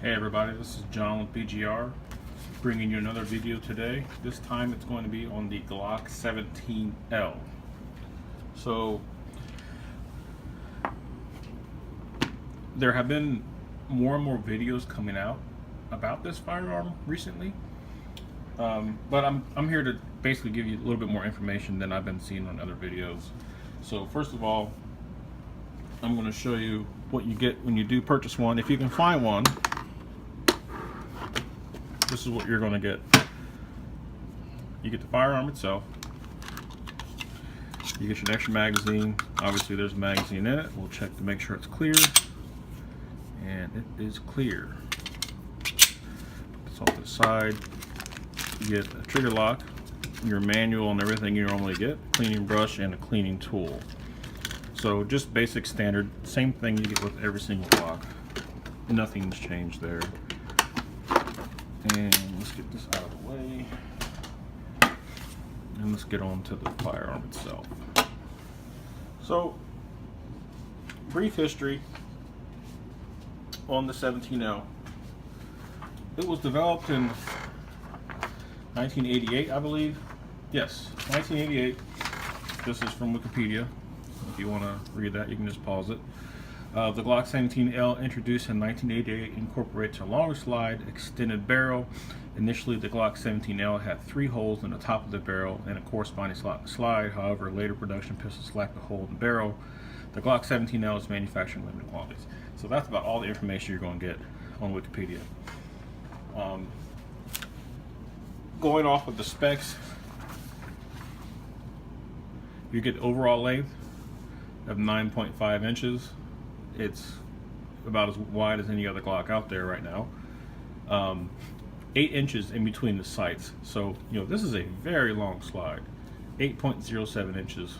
Hey everybody, this is John with BGR, bringing you another video today. This time it's going to be on the Glock 17L. So there have been more and more videos coming out about this firearm recently, but I'm here to basically give you a little bit more information than I've been seeing on other videos. So first of all, I'm going to show you what you get when you do purchase one. If you can find one, this is what you're going to get. You get the firearm itself. You get your extra magazine. Obviously there's a magazine in it. We'll check to make sure it's clear. And it is clear. Put this off to the side. You get a trigger lock, your manual and everything you normally get, cleaning brush and a cleaning tool. So just basic standard, same thing you get with every single Glock. Nothing's changed there. And let's get this out of the way. And let's get on to the firearm itself. So, brief history on the 17L. It was developed in 1988, I believe. Yes, 1988. This is from Wikipedia. If you want to read that, you can just pause it. The Glock 17L, introduced in 1988, incorporates a longer slide, extended barrel. Initially, the Glock 17L had 3 holes in the top of the barrel and a corresponding slide. However, later production pistols lacked a hole in the barrel. The Glock 17L is manufactured in limited quantities. So that's about all the information you're going to get on Wikipedia. Going off of the specs, you get overall length of 9.5 inches. It's about as wide as any other Glock out there right now. 8 inches in between the sights. So, this is a very long slide. 8.07 inches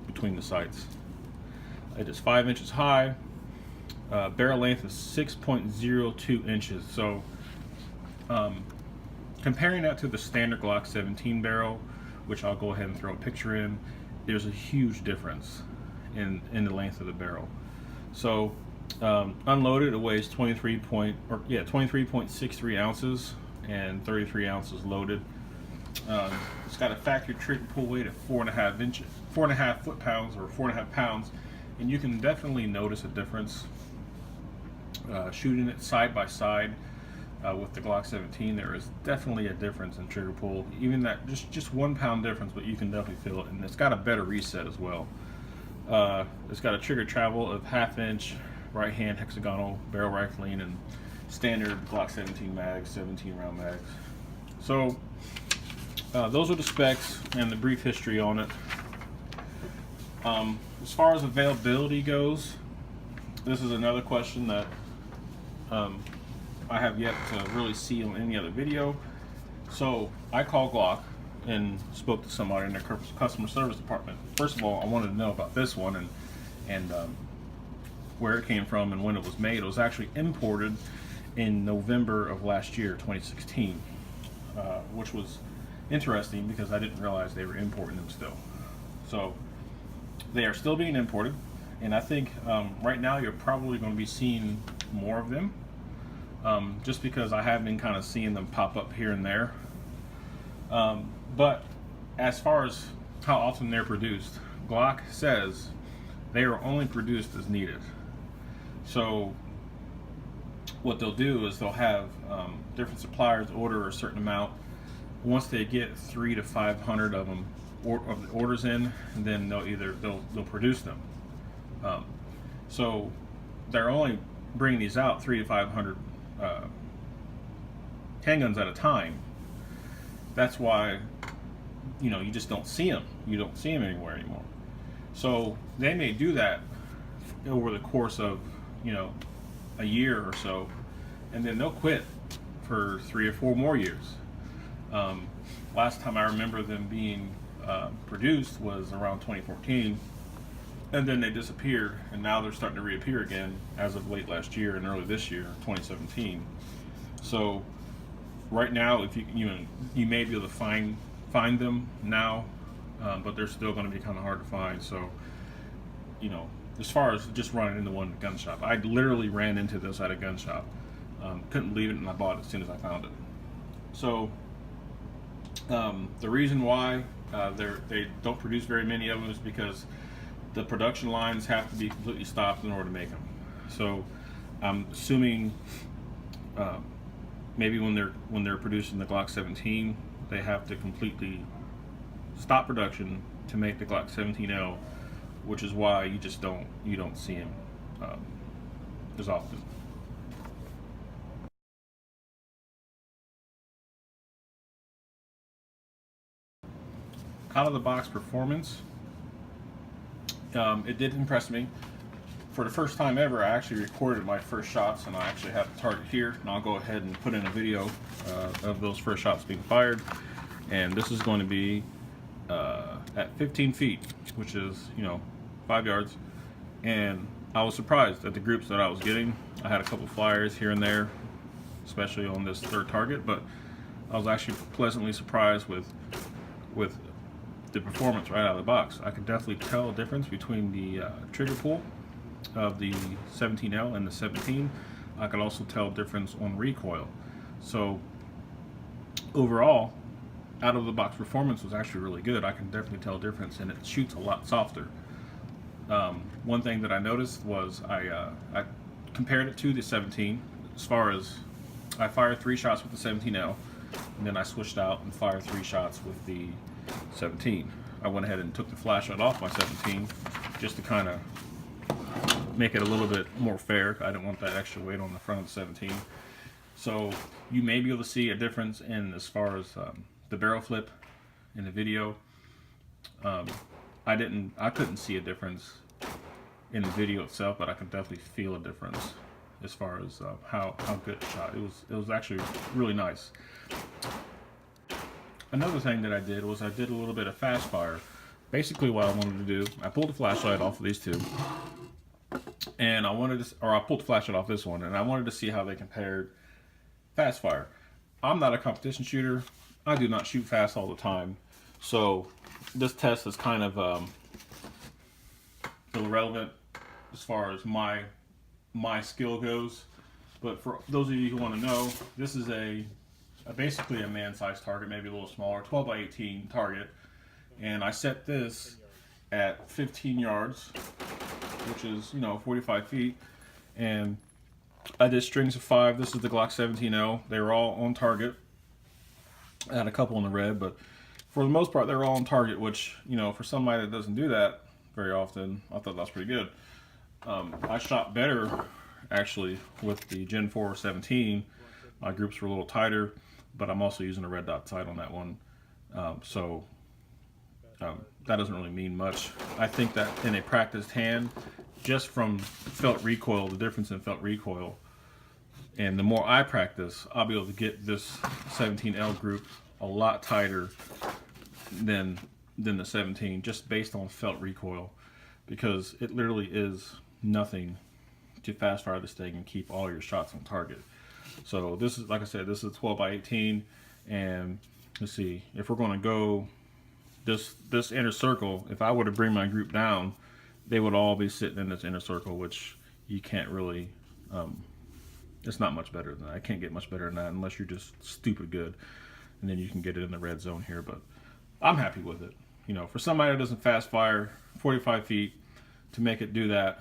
between the sights. It is 5 inches high. Barrel length is 6.02 inches. So, comparing that to the standard Glock 17 barrel, which I'll go ahead and throw a picture in, there's a huge difference in the length of the barrel. So unloaded, it weighs 23.63 ounces and 33 ounces loaded. It's got a factory trigger pull weight of 4.5 foot-pounds or 4.5 pounds, and you can definitely notice a difference shooting it side by side with the Glock 17. There is definitely a difference in trigger pull, even that just 1 pound difference, but you can definitely feel it, and it's got a better reset as well. It's got a trigger travel of 1/2 inch right hand hexagonal barrel rifling and standard Glock 17 mags, 17 round mags. So those are the specs and the brief history on it. As far as availability goes, this is another question that I have yet to really see on any other video. So I called Glock and spoke to somebody in their customer service department. First of all, I wanted to know about this one and where it came from and when it was made. It was actually imported in November of last year, 2016, which was interesting because I didn't realize they were importing them still. So they are still being imported, and I think right now you're probably going to be seeing more of them, just because I have been kind of seeing them pop up here and there. But as far as how often they're produced, Glock says they are only produced as needed. So what they'll do is they'll have different suppliers order a certain amount. Once they get 300 to 500 of them of the orders in, then they'll produce them. So they're only bringing these out 300 to 500 handguns at a time. That's why you just don't see them. You don't see them anywhere anymore. So they may do that over the course of a year or so, and then they'll quit for 3 or 4 more years. Last time I remember them being produced was around 2014, and then they disappeared, and now they're starting to reappear again as of late last year and early this year, 2017. So right now, if you may be able to find them now, but they're still going to be kind of hard to find. So as far as just running into one gun shop, I literally ran into this at a gun shop. Couldn't believe it, and I bought it as soon as I found it. So the reason why they don't produce very many of them is because the production lines have to be completely stopped in order to make them. So I'm assuming maybe when they're producing the Glock 17, they have to completely stop production to make the Glock 17L, which is why you don't see them as often. Out of the box performance, it did impress me. For the first time ever, I actually recorded my first shots, and I actually have the target here, and I'll go ahead and put in a video of those first shots being fired. And this is going to be at 15 feet, which is 5 yards. And I was surprised at the groups that I was getting. I had a couple flyers here and there, especially on this third target, but I was actually pleasantly surprised with the performance right out of the box. I could definitely tell a difference between the trigger pull of the 17L and the 17. I could also tell a difference on recoil. So overall, out of the box performance was actually really good. I can definitely tell a difference, and it shoots a lot softer. One thing that I noticed was I compared it to the 17. As far as I fired 3 shots with the 17L, and then I switched out and fired 3 shots with the 17. I went ahead and took the flashlight off my 17 just to kind of make it a little bit more fair. I didn't want that extra weight on the front of the 17. So you may be able to see a difference in as far as the barrel flip in the video. I couldn't see a difference in the video itself, but I could definitely feel a difference as far as how good it shot. It was actually really nice. Another thing that I did was I did a little bit of fast fire. Basically what I wanted to do, I pulled the flashlight off of these two, and I pulled the flashlight off this one, and I wanted to see how they compared fast fire. I'm not a competition shooter. I do not shoot fast all the time. So this test is kind of irrelevant as far as my skill goes. But for those of you who want to know, this is basically a man-sized target, maybe a little smaller, 12 by 18 target. And I set this at 15 yards, which is 45 feet. And I did strings of 5. This is the Glock 17L. They were all on target. I had a couple in the red, but for the most part, they were all on target, which, for somebody that doesn't do that very often, I thought that was pretty good. I shot better, actually, with the Gen 4 17. My groups were a little tighter, but I'm also using a red dot sight on that one. That doesn't really mean much. I think that in a practiced hand, just from felt recoil, the difference in felt recoil, and the more I practice, I'll be able to get this 17L group a lot tighter than the 17, just based on felt recoil, because it literally is nothing to fast fire this thing and keep all your shots on target. So this is, like I said, this is 12 by 18, and let's see, if we're going to go this inner circle, if I were to bring my group down, they would all be sitting in this inner circle, which you can't really, it's not much better than that. I can't get much better than that unless you're just stupid good, and then you can get it in the red zone here. But I'm happy with it. For somebody that doesn't fast fire 45 feet, to make it do that,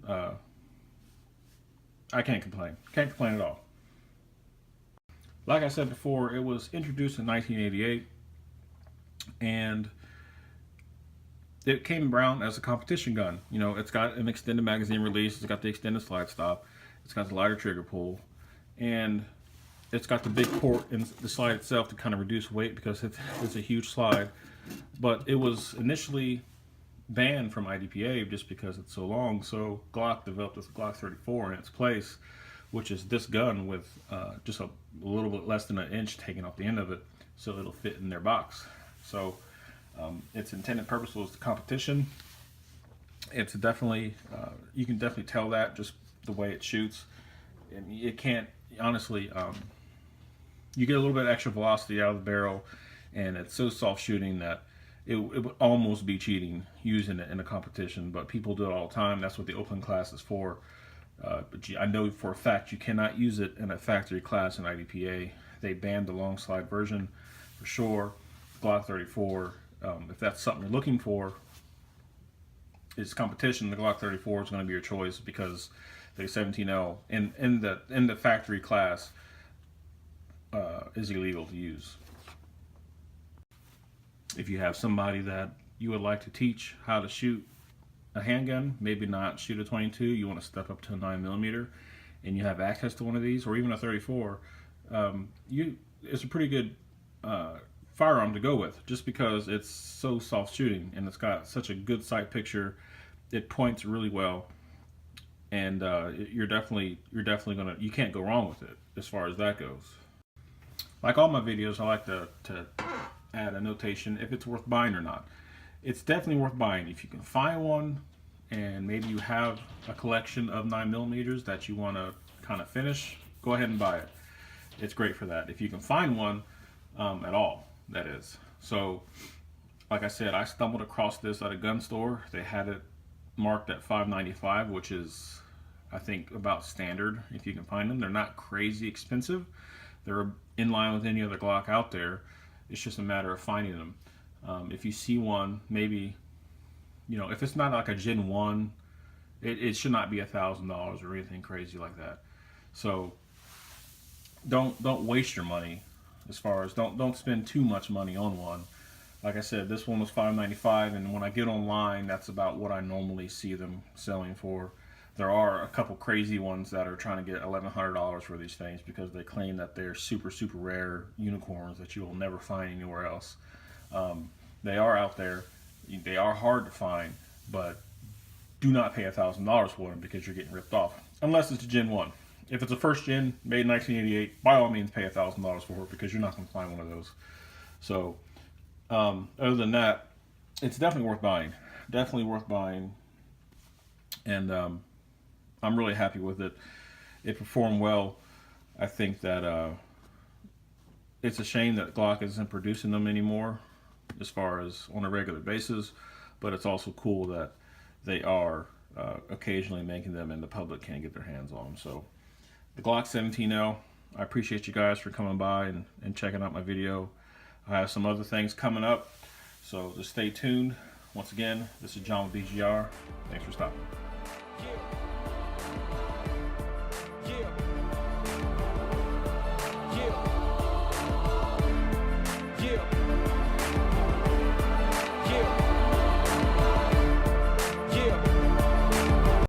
I can't complain. Can't complain at all. Like I said before, it was introduced in 1988, and it came around as a competition gun. It's got an extended magazine release, it's got the extended slide stop, it's got the lighter trigger pull, and it's got the big port in the slide itself to kind of reduce weight because it's a huge slide. But it was initially banned from IDPA just because it's so long, so Glock developed this Glock 34 in its place, which is this gun with just a little bit less than an inch taken off the end of it, so it'll fit in their box. So its intended purpose was the competition. It's definitely, you can definitely tell that just the way it shoots. And it can't, honestly, you get a little bit extra velocity out of the barrel, and it's so soft shooting that it would almost be cheating using it in a competition, but people do it all the time. That's what the open class is for. But I know for a fact you cannot use it in a factory class in IDPA. They banned the long slide version for sure. Glock 34, if that's something you're looking for, is competition, the Glock 34 is going to be your choice, because the 17L in the factory class is illegal to use. If you have somebody that you would like to teach how to shoot a handgun, maybe not shoot a 22, you want to step up to a 9mm, and you have access to one of these, or even a 34, it's a pretty good firearm to go with, just because it's so soft shooting and it's got such a good sight picture. It points really well, and you're definitely gonna, you can't go wrong with it as far as that goes. Like all my videos, I like to add a notation if it's worth buying or not. It's definitely worth buying if you can find one, and maybe you have a collection of 9mm that you want to kind of finish. Go ahead and buy it. It's great for that if you can find one at all, that is. So like I said, I stumbled across this at a gun store. They had it marked at $5.95, which is, I think, about standard if you can find them. They're not crazy expensive. They're in line with any other Glock out there. It's just a matter of finding them. If you see one, maybe, you know, if it's not like a Gen 1, it should not be $1,000 or anything crazy like that. So don't waste your money. As far as don't spend too much money on one. Like I said, this one was $5.95, and when I get online, that's about what I normally see them selling for. There are a couple crazy ones that are trying to get $1,100 for these things, because they claim that they're super rare unicorns that you will never find anywhere else. They are out there. They are hard to find, but do not pay $1,000 for them, because you're getting ripped off. Unless it's a Gen 1. If it's a first gen, made in 1988, by all means pay $1,000 for it, because you're not going to find one of those. So other than that, it's definitely worth buying. Definitely worth buying. And I'm really happy with it. It performed well. I think that it's a shame that Glock isn't producing them anymore as far as on a regular basis, but it's also cool that they are occasionally making them and the public can't get their hands on them. So the Glock 17L, I appreciate you guys for coming by and checking out my video. I have some other things coming up, so just stay tuned. Once again, this is John with BGR. Thanks for stopping.